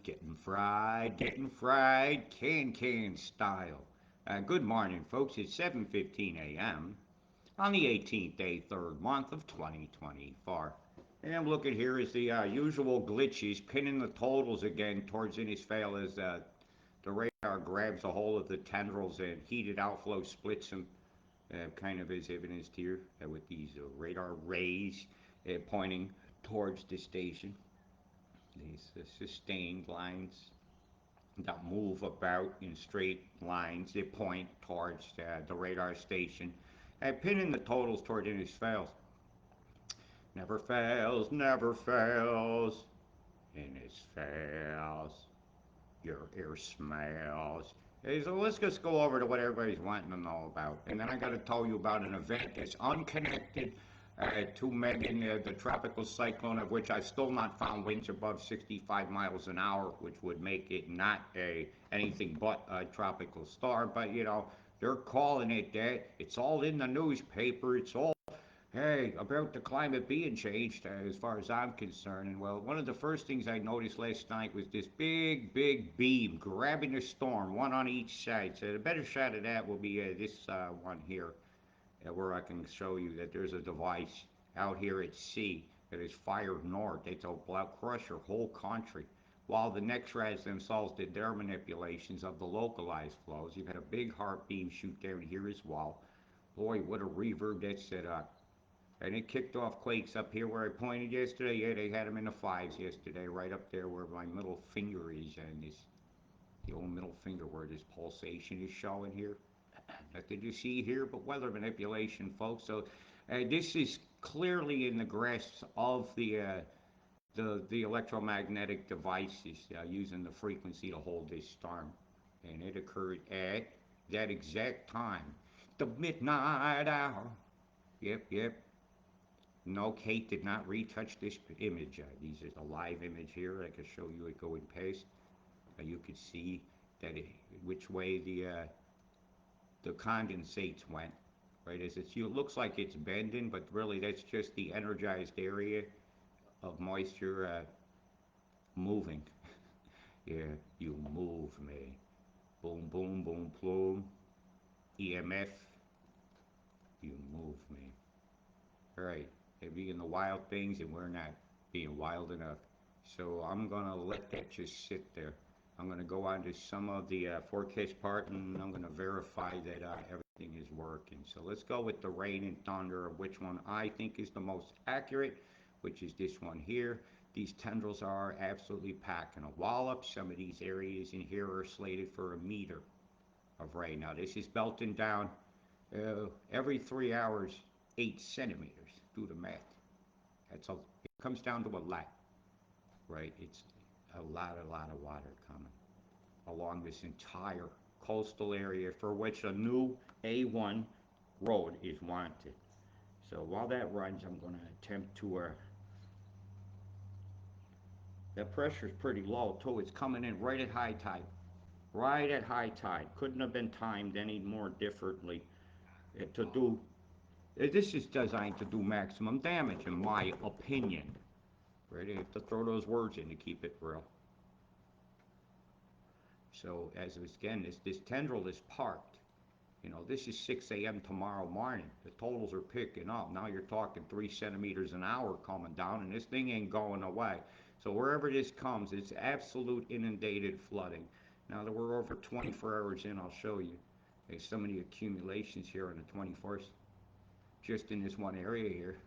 Getting fried, can style. Good morning, folks. It's 7:15 a.m. on the 18th day, third month of 2024. And looking here is the usual glitches, pinning the totals again towards Innisfail as the radar grabs a hold of the tendrils and heated outflow splits them, kind of as evidenced here with these radar rays pointing towards the station. These sustained lines that move about in straight lines. They point towards the radar station, pinning the totals toward Innis fails. Never fails, never fails. Innis fails. Your ear smells. Hey, so let's just go over to what everybody's wanting to know about. And then I got to tell you about an event that's unconnected to Megan, the tropical cyclone, of which I've still not found winds above 65 miles an hour, which would make it not anything but a tropical storm. But, you know, they're calling it that. It's all in the newspaper. It's all hey, about the climate being changed as far as I'm concerned. And well, one of the first things I noticed last night was this big beam grabbing the storm, one on each side. So the better shot of that will be this one here, where I can show you that there's a device out here at sea that is fired north. It's a crush your whole country. While the NXRADs themselves did their manipulations of the localized flows, you've had a big heart beam shoot down here as well. Boy, what a reverb that set up. And it kicked off quakes up here where I pointed yesterday. Yeah, they had them in the fives yesterday, right up there where my middle finger is, and this the old middle finger where this pulsation is showing here. Nothing to see here but weather manipulation, folks. So this is clearly in the grasp of the electromagnetic devices using the frequency to hold this storm, and it occurred at that exact time, the midnight hour. Yep. No, Kate did not retouch this image. These is a live image here. I can show you it going past. You could see that which way the condensates went. Right, as it looks like it's bending, but really that's just the energized area of moisture moving. Yeah, you move me. Boom, boom, boom, plume. EMF, you move me. All right, they're being the wild things, and we're not being wild enough. So I'm gonna let that just sit there. I'm gonna go on to some of the forecast part, and I'm gonna verify that everything is working. So let's go with the rain and thunder of which one I think is the most accurate, which is this one here. These tendrils are absolutely packing a wallop. Some of these areas in here are slated for a meter of rain. Now this is belting down every 3 hours, 8 centimeters. Do the math. It comes down to a lot, right? It's a lot of water coming along this entire coastal area for which a new A1 road is wanted. So while that runs, I'm going to attempt to. That pressure is pretty low too. It's coming in right at high tide. Right at high tide. Couldn't have been timed any more differently to do. This is designed to do maximum damage, in my opinion. Right? You have to throw those words in to keep it real. So as again, this tendril is parked. You know, this is 6 a.m. tomorrow morning. The totals are picking up. Now you're talking 3 centimeters an hour coming down, and this thing ain't going away. So wherever this comes, it's absolute inundated flooding. Now that we're over 24 hours in, I'll show you. There's so many accumulations here on the 21st. Just in this one area here,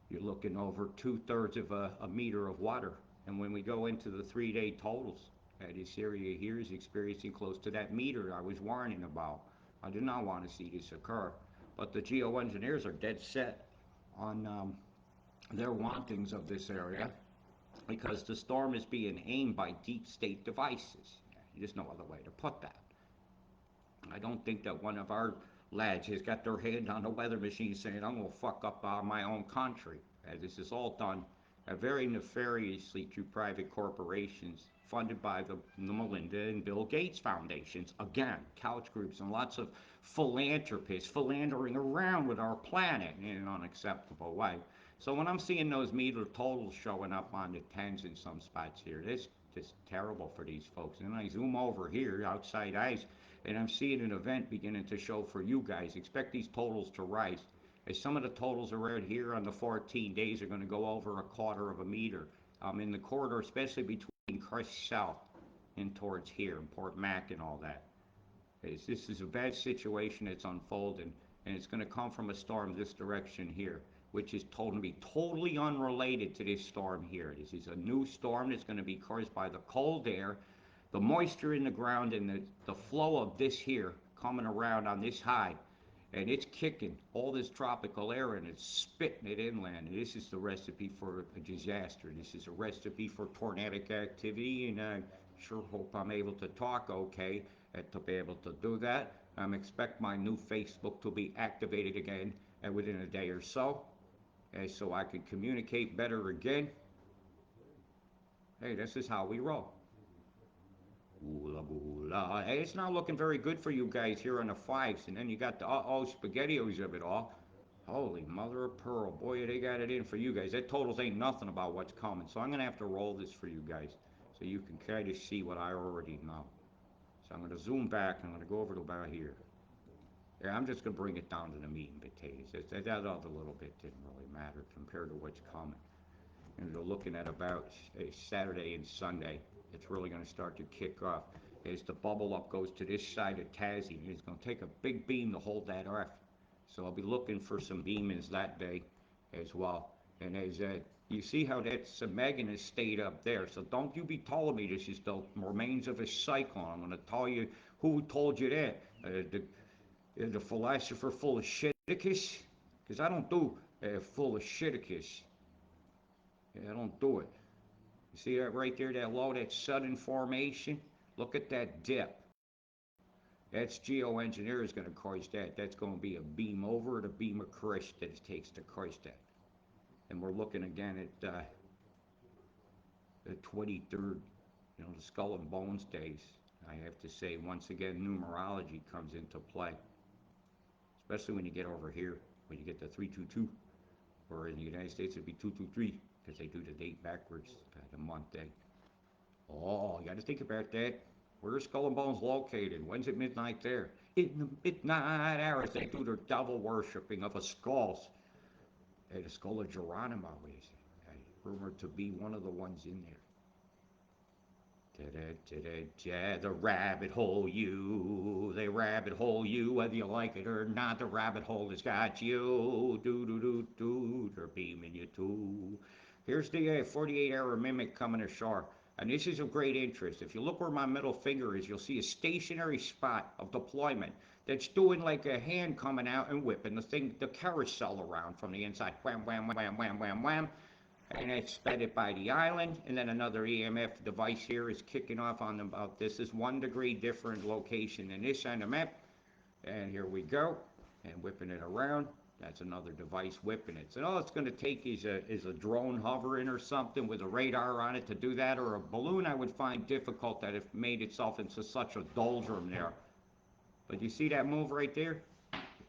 you're looking over 2/3 of a meter of water. And when we go into the 3-day totals, this area here is experiencing close to that meter I was warning about. I do not want to see this occur, but the geoengineers are dead set on their wantings of this area because the storm is being aimed by deep state devices. There's no other way to put that. I don't think that one of our lads has got their hand on the weather machine saying, I'm going to fuck up my own country. This is all done very nefariously through private corporations funded by the Melinda and Bill Gates foundations. Again, couch groups and lots of philanthropists philandering around with our planet in an unacceptable way. So when I'm seeing those meter totals showing up on the tens in some spots here, this just terrible for these folks. And then I zoom over here, outside eyes, and I'm seeing an event beginning to show for you guys. Expect these totals to rise. As some of the totals around here on the 14 days are going to go over a quarter of a meter. In the corridor, especially between Crest South and towards here, and Port Mac and all that. This is a bad situation that's unfolding, and it's going to come from a storm this direction here, which is told to be totally unrelated to this storm here. This is a new storm that's going to be caused by the cold air, the moisture in the ground, and the flow of this here coming around on this high. And it's kicking all this tropical air and it's spitting it inland. And this is the recipe for a disaster. This is a recipe for tornadic activity, and I sure hope I'm able to talk okay to be able to do that. Expect my new Facebook to be activated again within a day or so, so I can communicate better again. Hey, this is how we roll. Oola boola. Hey, it's not looking very good for you guys here on the fives, and then you got the uh-oh spaghettios of it all. Holy mother of pearl, boy, they got it in for you guys. That totals ain't nothing about what's coming, so I'm going to have to roll this for you guys so you can kind of see what I already know. So I'm going to zoom back. I'm going to go over to about here. Yeah, I'm just going to bring it down to the meat and potatoes. That other little bit didn't really matter compared to what's coming. And we're looking at about Saturday and Sunday. It's really going to start to kick off. As the bubble up goes to this side of Tassie, it's going to take a big beam to hold that off. So I'll be looking for some beamings that day as well. And as you see how that Megan has stayed up there. So don't you be telling me this is the remains of a cyclone. I'm going to tell you who told you that. The philosopher full of shiticus? Because I don't do full of shiticus. Yeah, I don't do it. You see that right there, that low, that sudden formation? Look at that dip. That's geoengineer is going to cause that. That's going to be a beam over, a beam of crush that it takes to crush that. And we're looking again at the 23rd, the skull and bones days. I have to say, once again, numerology comes into play, especially when you get over here, when you get the 322, or in the United States it'd be 223, because they do the date backwards, the month day. Oh, you got to think about that. Where's Skull and Bones located? When's it midnight there? In the midnight hours, they do their devil worshipping of a skulls. Hey, the skull of Geronimo is rumored to be one of the ones in there. The rabbit hole you, they rabbit hole you, whether you like it or not, the rabbit hole has got you. Do, they're beaming you too. Here's the 48-hour mimic coming ashore. And this is of great interest. If you look where my middle finger is, you'll see a stationary spot of deployment that's doing like a hand coming out and whipping the carousel around from the inside. Wham, wham, wham, wham, wham, wham. And it's sped it by the island. And then another EMF device here is kicking off on about this is 1 degree different location than this on the map. And here we go. And whipping it around. That's another device whipping it. So all it's going to take is a drone hovering or something with a radar on it to do that, or a balloon. I would find difficult that it made itself into such a doldrum there. But you see that move right there?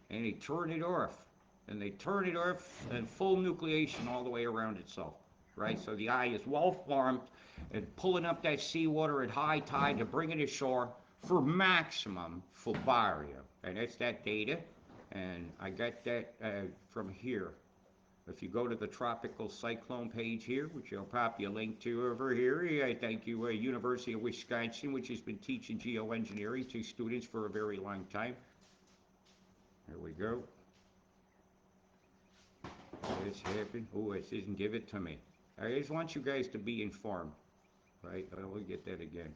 And they turn it off. And they turn it off and full nucleation all the way around itself. Right? So the eye is well formed and pulling up that seawater at high tide to bring it ashore for maximum Fubaria. And that's that data. And I got that from here. If you go to the tropical cyclone page here, which I'll pop you a link to over here, I thank you, University of Wisconsin, which has been teaching geoengineering to students for a very long time. There we go. It's happened. Oh, it doesn't give it to me. I just want you guys to be informed, right? I will get that again.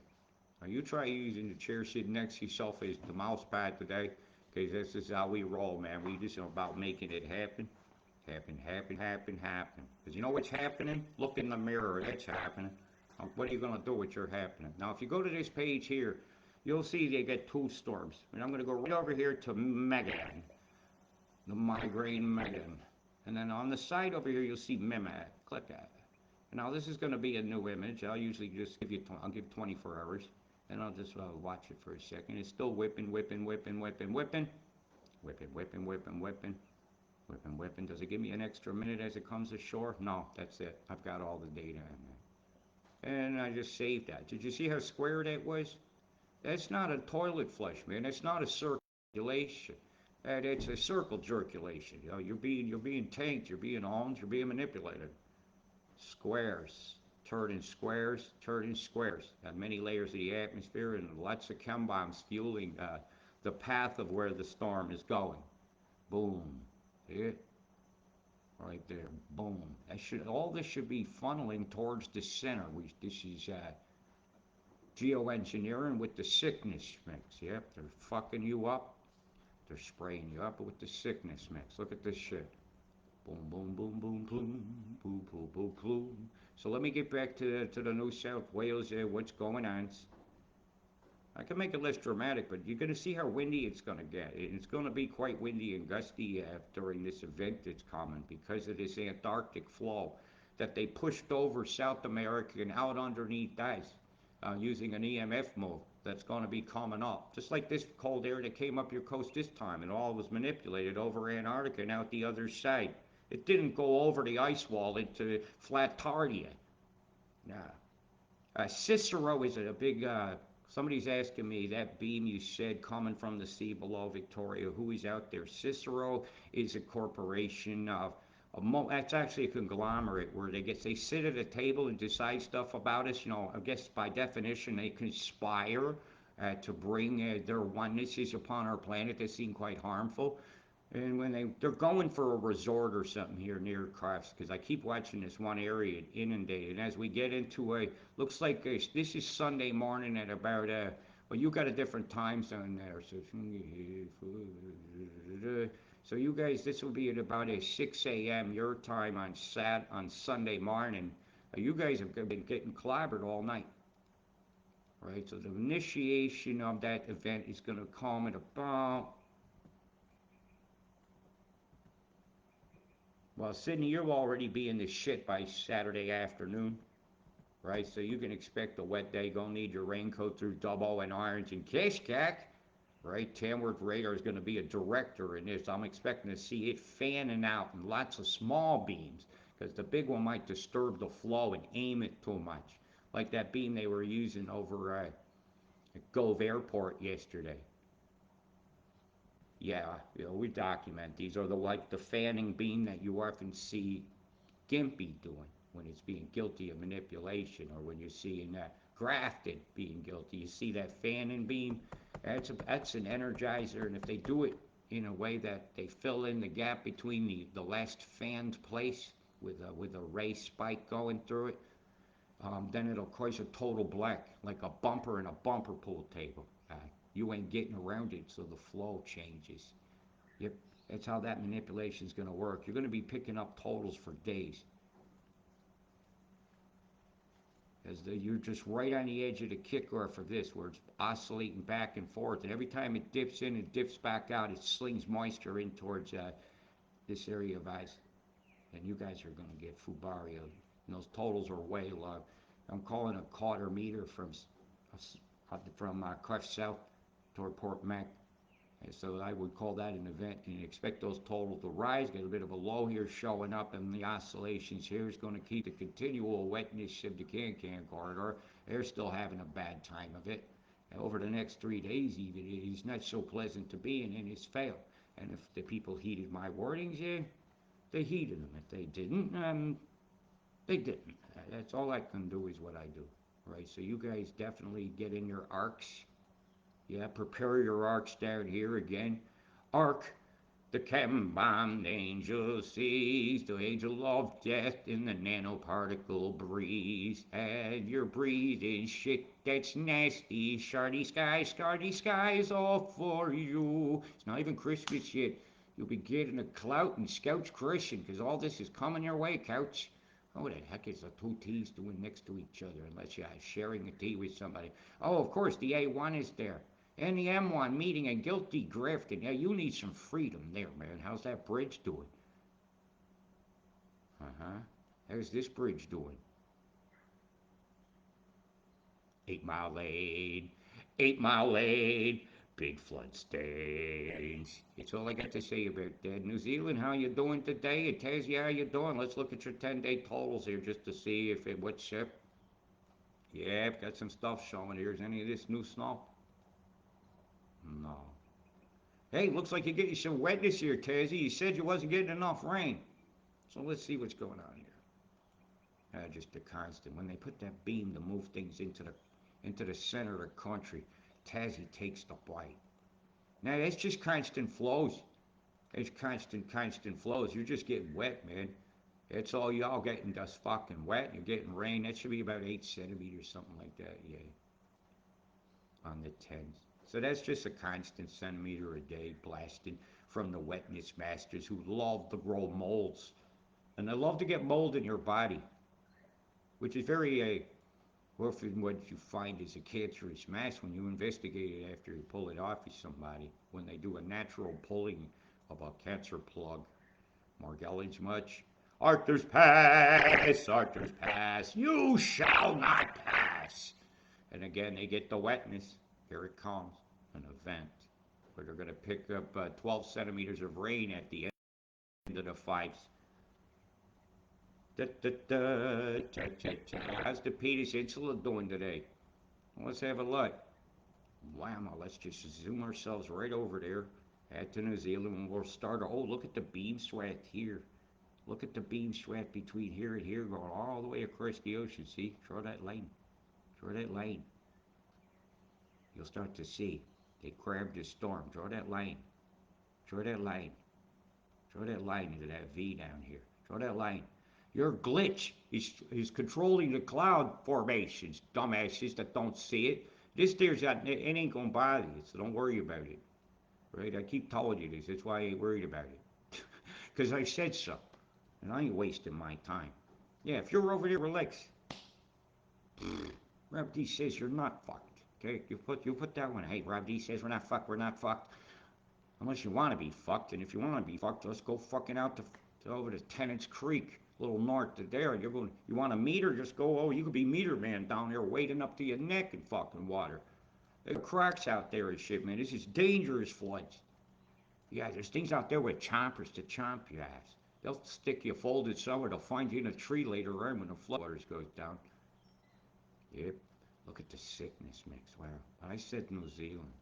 Now you try using the chair sitting next to yourself as the mouse pad today, because this is how we roll, man. We just about making it happen. Happen. Because you know what's happening? Look in the mirror. That's happening. What are you going to do with your happening? Now, if you go to this page here, you'll see they get 2 storms. And I'm going to go right over here to Megan. The migraine Megan. And then on the side over here, you'll see Mimad. Click that. And now this is going to be a new image. I'll usually just I'll give 24 hours. And I'll just watch it for a second. It's still whipping. Weapon. Does it give me an extra minute as it comes ashore? No, that's it. I've got all the data in there. And I just saved that. Did you see how square that was? That's not a toilet flush, man. That's not a circulation. It's a circle circulation. You know, you're being tanked, you're being owned, you're being manipulated. Squares, turn in squares, turn in squares. Got many layers of the atmosphere and lots of chem bombs fueling the path of where the storm is going. Boom. See it? Right there. Boom. All this should be funneling towards the center. This is geoengineering with the sickness mix. Yep, they're fucking you up. They're spraying you up with the sickness mix. Look at this shit. Boom, boom, boom, boom, boom, boom, boom, boom, boom. So let me get back to the New South Wales. What's going on? I can make it less dramatic, but you're going to see how windy it's going to get. It's going to be quite windy and gusty during this event that's coming because of this Antarctic flow that they pushed over South America and out underneath ice using an EMF move that's going to be coming up. Just like this cold air that came up your coast this time, and all was manipulated over Antarctica and out the other side. It didn't go over the ice wall into flat Tardia. Nah. Cicero is a big. Somebody's asking me that beam you said coming from the sea below Victoria. Who is out there? Cicero is a corporation of. That's actually a conglomerate where they sit at a table and decide stuff about us. You know, I guess by definition they conspire to bring their onenesses upon our planet that seem quite harmful. And when they're going for a resort or something here near Crofts, because I keep watching this one area inundated. And as we get into looks like this is Sunday morning at about well, you got a different time zone there, so you guys, this will be at about a 6 a.m. your time on Sunday morning. You guys have been getting clobbered all night, right? So the initiation of that event is going to come at about. Well, Sydney, you'll already be in the shit by Saturday afternoon, right? So you can expect a wet day. Gonna need your raincoat through Dubbo and Orange and Kishkak, right? Tamworth Radar is going to be a director in this. I'm expecting to see it fanning out in lots of small beams because the big one might disturb the flow and aim it too much, like that beam they were using over at Gove Airport yesterday. Yeah, you know, we document these are the fanning beam that you often see Gimpy doing when it's being guilty of manipulation, or when you're seeing Grafted being guilty. You see that fanning beam? That's an energizer, and if they do it in a way that they fill in the gap between the last fanned place with a ray spike going through it, then it'll cause a total black, like a bumper in a bumper pool table. You ain't getting around it, so the flow changes. Yep, that's how that manipulation is going to work. You're going to be picking up totals for days. You're just right on the edge of the kickoff of this, where it's oscillating back and forth, and every time it dips in and dips back out, it slings moisture in towards this area of ice, and you guys are going to get fubario. And those totals are way low. I'm calling a quarter meter from Cliff South toward Port Mac. And so I would call that an event, and you expect those totals to rise. Get a bit of a low here showing up, and the oscillations here is going to keep the continual wetness of the Can-Can corridor. They're still having a bad time of it. And over the next 3 days, even, it's not so pleasant to be in, and it's failed. And if the people heeded my wordings, they heeded them. If they didn't, they didn't. That's all I can do is what I do, right? So you guys definitely get in your arcs. Yeah, prepare your arcs down here again. Arc, the chem bomb angel sees the angel of death in the nanoparticle breeze. And you're breathing shit that's nasty. Shardy skies all for you. It's not even Christmas yet. You'll be getting a clout and Couch Christian because all this is coming your way, Couch. Oh, what the heck is the two T's doing next to each other unless you're sharing a T with somebody? Oh, of course, the A1 is there. And the M1 meeting a guilty grift. And yeah, you need some freedom there, man. How's that bridge doing? Uh-huh. How's this bridge doing? 8 Mile Lane, 8 Mile Lane, Big flood stains. It's all I got to say about that. New Zealand, how you doing today? And Tassie, how you doing? Let's look at your 10-day totals here just to see if it what ship. Yeah, got some stuff showing here. Is any of this new snow? No. Hey, looks like you're getting some wetness here, Tassie. You said you wasn't getting enough rain. So let's see what's going on here. Just the constant. When they put that beam to move things into the center of the country, Tassie takes the bite. Now that's just constant flows. It's constant flows. You're just getting wet, man. It's all y'all getting just fucking wet. You're getting rain. That should be about 8 centimeters, something like that. Yeah, on the tens. So that's just a constant centimeter a day blasting from the wetness masters who love to grow molds. And they love to get mold in your body, which is very often what you find is a cancerous mass when you investigate it after you pull it off of somebody. When they do a natural pulling of a cancer plug. Morgellons much. Arthur's Pass, Arthur's Pass, you shall not pass. And again, they get the wetness. Here it comes, an event where they're going to pick up 12 centimeters of rain at the end of the fives. Da, da, da, cha, cha, cha. How's the Peters Insula doing today? Let's have a look. Wow, let's just zoom ourselves right over there at to New Zealand and we'll start. Oh, look at the beam sweat here. Look at the beam sweat between here and here going all the way across the ocean. See? Draw that line. Draw that line. You'll start to see. They grabbed the storm. Draw that line. Draw that line. Draw that line into that V down here. Draw that line. Your glitch is controlling the cloud formations, dumbasses that don't see it. This there's it ain't gonna bother you, so don't worry about it. Right? I keep telling you this. That's why I ain't worried about it. Because I said so. And I ain't wasting my time. Yeah, if you're over there, relax. Rob D says you're not fucked. Okay, you put that one. Hey, Rob D says we're not fucked. We're not fucked. Unless you want to be fucked, and if you want to be fucked, let's go fucking out to over to Tennant's Creek, a little north of there. You're going. You want a meter? Just go. Oh, you could be meter man down there, wading up to your neck in fucking water. There are cracks out there and shit, man. This is dangerous floods. Yeah, there's things out there with chompers to chomp your ass. They'll stick you folded somewhere. They'll find you in a tree later on when the floodwaters goes down. Yep. Look at the sickness mix. Wow. I said New Zealand.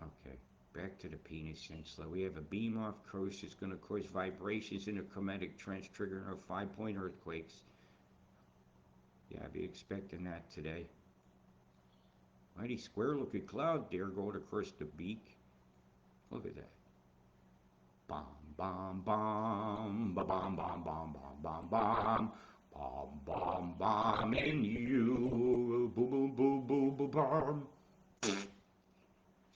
Okay. Back to the penis insula. We have a beam off coast. It's going to cause vibrations in the chromatic trench, triggering a 5-point earthquakes. Yeah, I'll be expecting that today. Mighty square looking cloud there going across the beak. Look at that. Bomb, bomb, bomb, ba bomb, bomb, bomb, bomb, bomb, bomb, bomb, bomb, bomb, in you, boom, boom, boom, boom, boom, bomb.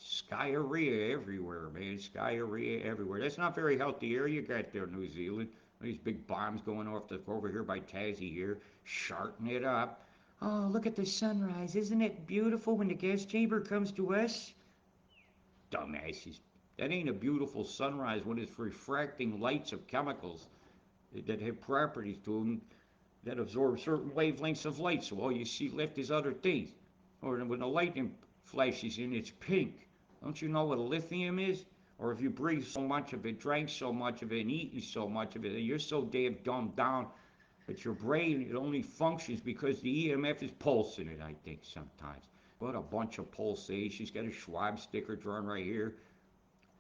Skyria everywhere, man. Skyria everywhere. That's not very healthy air you got there, New Zealand. These big bombs going off over here by Tassie here, sharting it up. Oh, look at the sunrise. Isn't it beautiful when the gas chamber comes to us? Dumbasses. That ain't a beautiful sunrise when it's refracting lights of chemicals that have properties to them that absorb certain wavelengths of light. So all you see left is other things. Or when the lightning flashes in, it's pink. Don't you know what lithium is? Or if you breathe so much of it, drank so much of it, and eaten so much of it, and you're so damn dumbed down that your brain, it only functions because the EMF is pulsing it, I think, sometimes. What a bunch of pulsations. Got a Schwab sticker drawn right here.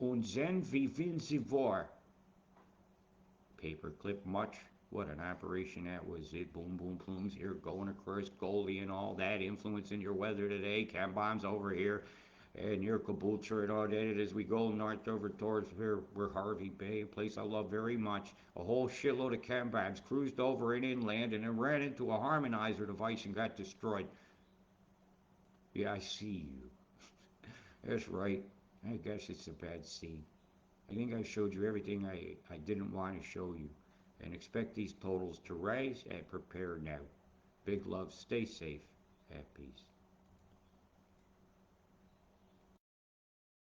Und then wie will sie war? Paperclip much. What an operation that was. It boom boom plumes here going across Goldie and all that influencing your weather today. Chem bombs over here and near Caboolture and all that as we go north over towards here where Harvey Bay, a place I love very much. A whole shitload of chem bombs cruised over in inland and then ran into a harmonizer device and got destroyed. Yeah, I see you. That's right. I guess it's a bad scene. I think I showed you everything I didn't want to show you. And expect these totals to rise and prepare now. Big love, stay safe, at peace.